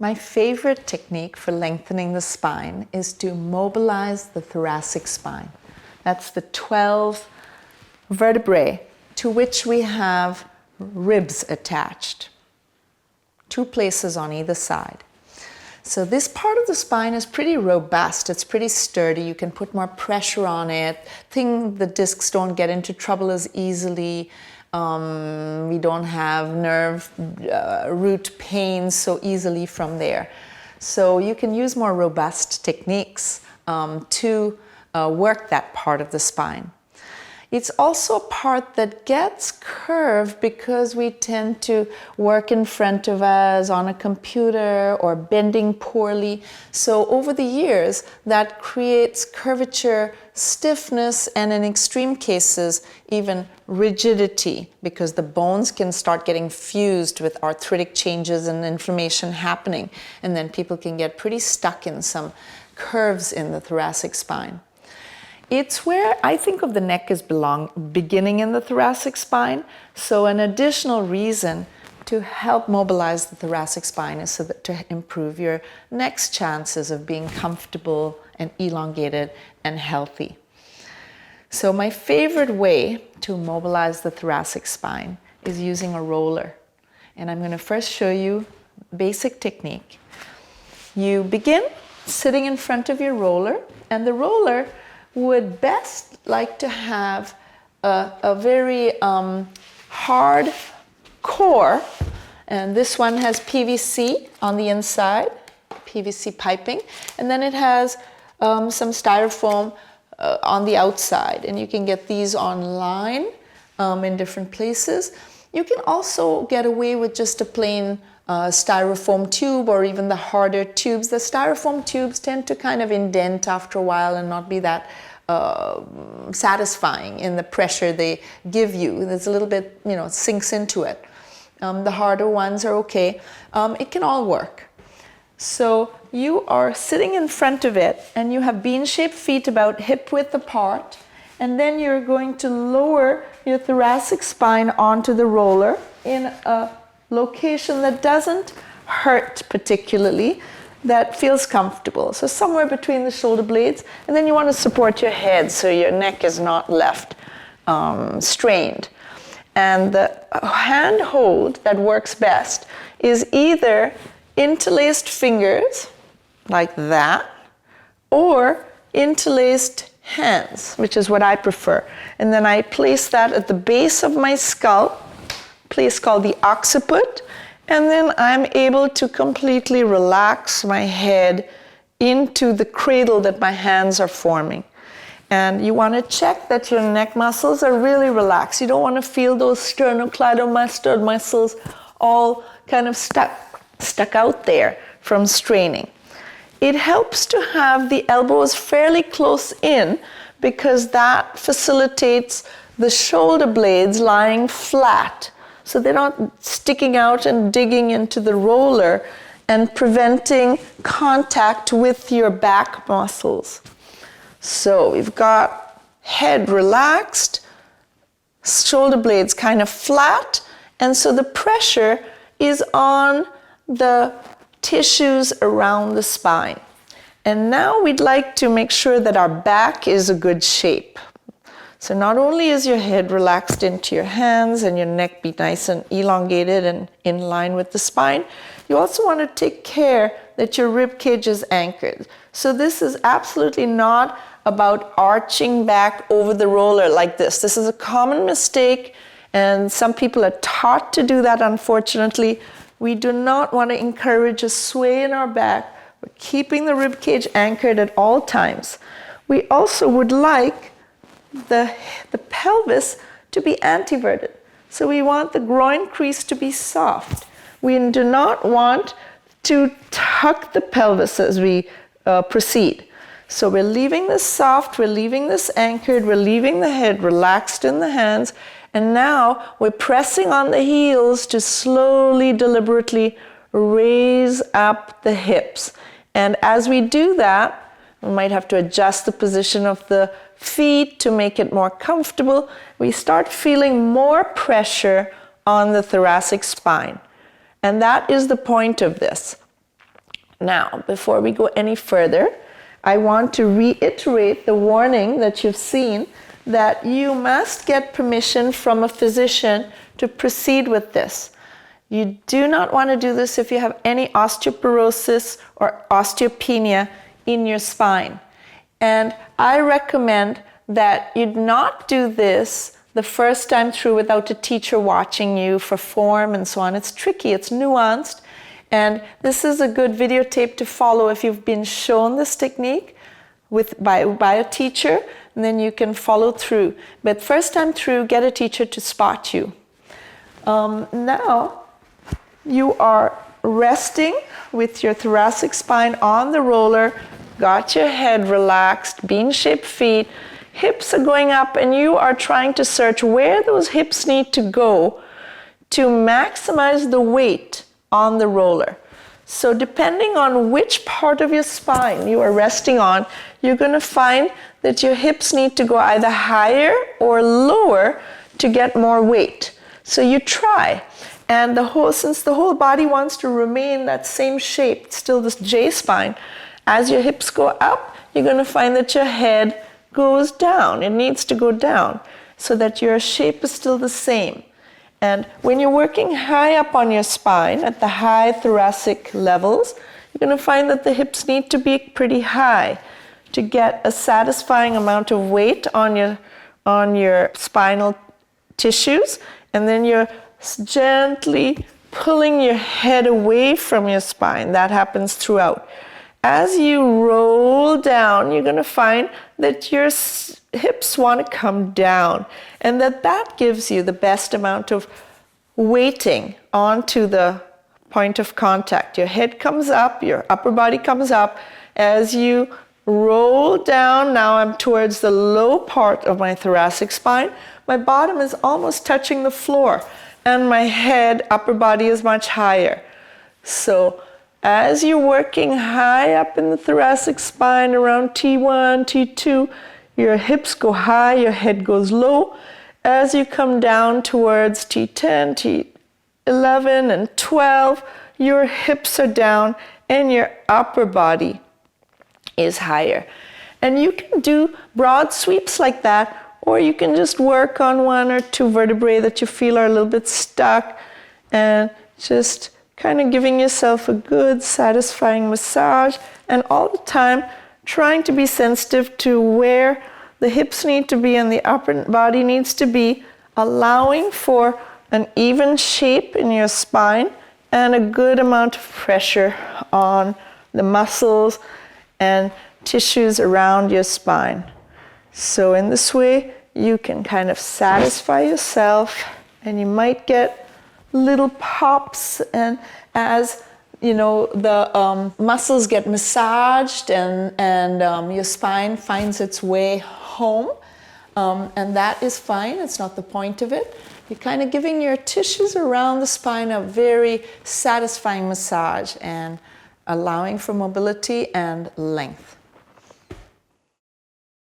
My favorite technique for lengthening the spine is to mobilize the thoracic spine. That's the 12 vertebrae to which we have ribs attached, 2 places on either side. So this part of the spine is pretty robust, it's pretty sturdy, you can put more pressure on it, the discs don't get into trouble as easily, we don't have nerve root pain so easily from there. So you can use more robust techniques to work that part of the spine. It's also a part that gets curved because we tend to work in front of us on a computer or bending poorly. So over the years, that creates curvature, stiffness, and in extreme cases, even rigidity, because the bones can start getting fused with arthritic changes and inflammation happening. And then people can get pretty stuck in some curves in the thoracic spine. It's where I think of the neck as beginning in the thoracic spine. So an additional reason to help mobilize the thoracic spine is so that to improve your neck's chances of being comfortable and elongated and healthy. So my favorite way to mobilize the thoracic spine is using a roller. And I'm going to first show you basic technique. You begin sitting in front of your roller, and the roller would best like to have a very hard core, and this one has PVC on the inside, PVC piping, and then it has some styrofoam on the outside, and you can get these online in different places. You can also get away with just a plain styrofoam tube or even the harder tubes. The styrofoam tubes tend to kind of indent after a while and not be that satisfying in the pressure they give you. There's a little bit, sinks into it. The harder ones are okay. It can all work. So you are sitting in front of it and you have bean-shaped feet about hip width apart, and then you're going to lower your thoracic spine onto the roller in a location that doesn't hurt particularly, that feels comfortable. So somewhere between the shoulder blades, and then you want to support your head so your neck is not left strained. And the hand hold that works best is either interlaced fingers, like that, or interlaced hands, which is what I prefer. And then I place that at the base of my skull, place called the occiput, and then I'm able to completely relax my head into the cradle that my hands are forming. And you want to check that your neck muscles are really relaxed. You don't want to feel those sternocleidomastoid muscles all kind of stuck out there from straining. It helps to have the elbows fairly close in because that facilitates the shoulder blades lying flat, so they're not sticking out and digging into the roller and preventing contact with your back muscles. So we've got head relaxed, shoulder blades kind of flat, and so the pressure is on the tissues around the spine. And now we'd like to make sure that our back is a good shape. So not only is your head relaxed into your hands and your neck be nice and elongated and in line with the spine, you also want to take care that your rib cage is anchored. So this is absolutely not about arching back over the roller like this. This is a common mistake, and some people are taught to do that, unfortunately. We do not want to encourage a sway in our back. We're keeping the rib cage anchored at all times. We also would like the pelvis to be anteverted. So we want the groin crease to be soft. We do not want to tuck the pelvis as we proceed. So we're leaving this soft, we're leaving this anchored, we're leaving the head relaxed in the hands, and now we're pressing on the heels to slowly, deliberately raise up the hips. And as we do that, we might have to adjust the position of the feet to make it more comfortable. We start feeling more pressure on the thoracic spine. And that is the point of this. Now, before we go any further, I want to reiterate the warning that you've seen that you must get permission from a physician to proceed with this. You do not want to do this if you have any osteoporosis or osteopenia in your spine. And I recommend that you not do this the first time through without a teacher watching you for form and so on. It's tricky, it's nuanced, and this is a good videotape to follow if you've been shown this technique by a teacher, and then you can follow through. But first time through, get a teacher to spot you. Now, you are resting with your thoracic spine on the roller, got your head relaxed, bean-shaped feet, hips are going up, and you are trying to search where those hips need to go to maximize the weight on the roller. So depending on which part of your spine you are resting on, you're going to find that your hips need to go either higher or lower to get more weight. So you try. And since the whole body wants to remain that same shape, still this J spine, as your hips go up, you're going to find that your head goes down. It needs to go down so that your shape is still the same. And when you're working high up on your spine, at the high thoracic levels, you're going to find that the hips need to be pretty high to get a satisfying amount of weight on your spinal tissues. And then you're gently pulling your head away from your spine. That happens throughout. As you roll down, you're going to find that your hips want to come down, and that gives you the best amount of weighting onto the point of contact. Your head comes up, your upper body comes up. As you roll down, now I'm towards the low part of my thoracic spine. My bottom is almost touching the floor, and my head, upper body is much higher. So as you're working high up in the thoracic spine around T1, T2, your hips go high, your head goes low. As you come down towards T10, T11, and 12, your hips are down and your upper body is higher. And you can do broad sweeps like that, or you can just work on one or two vertebrae that you feel are a little bit stuck, and just kind of giving yourself a good, satisfying massage, and all the time trying to be sensitive to where the hips need to be and the upper body needs to be, allowing for an even shape in your spine and a good amount of pressure on the muscles and tissues around your spine. So in this way, you can kind of satisfy yourself, and you might get little pops, and as you know, the muscles get massaged, and your spine finds its way home, and that is fine. It's not the point of it. You're kind of giving your tissues around the spine a very satisfying massage and allowing for mobility and length.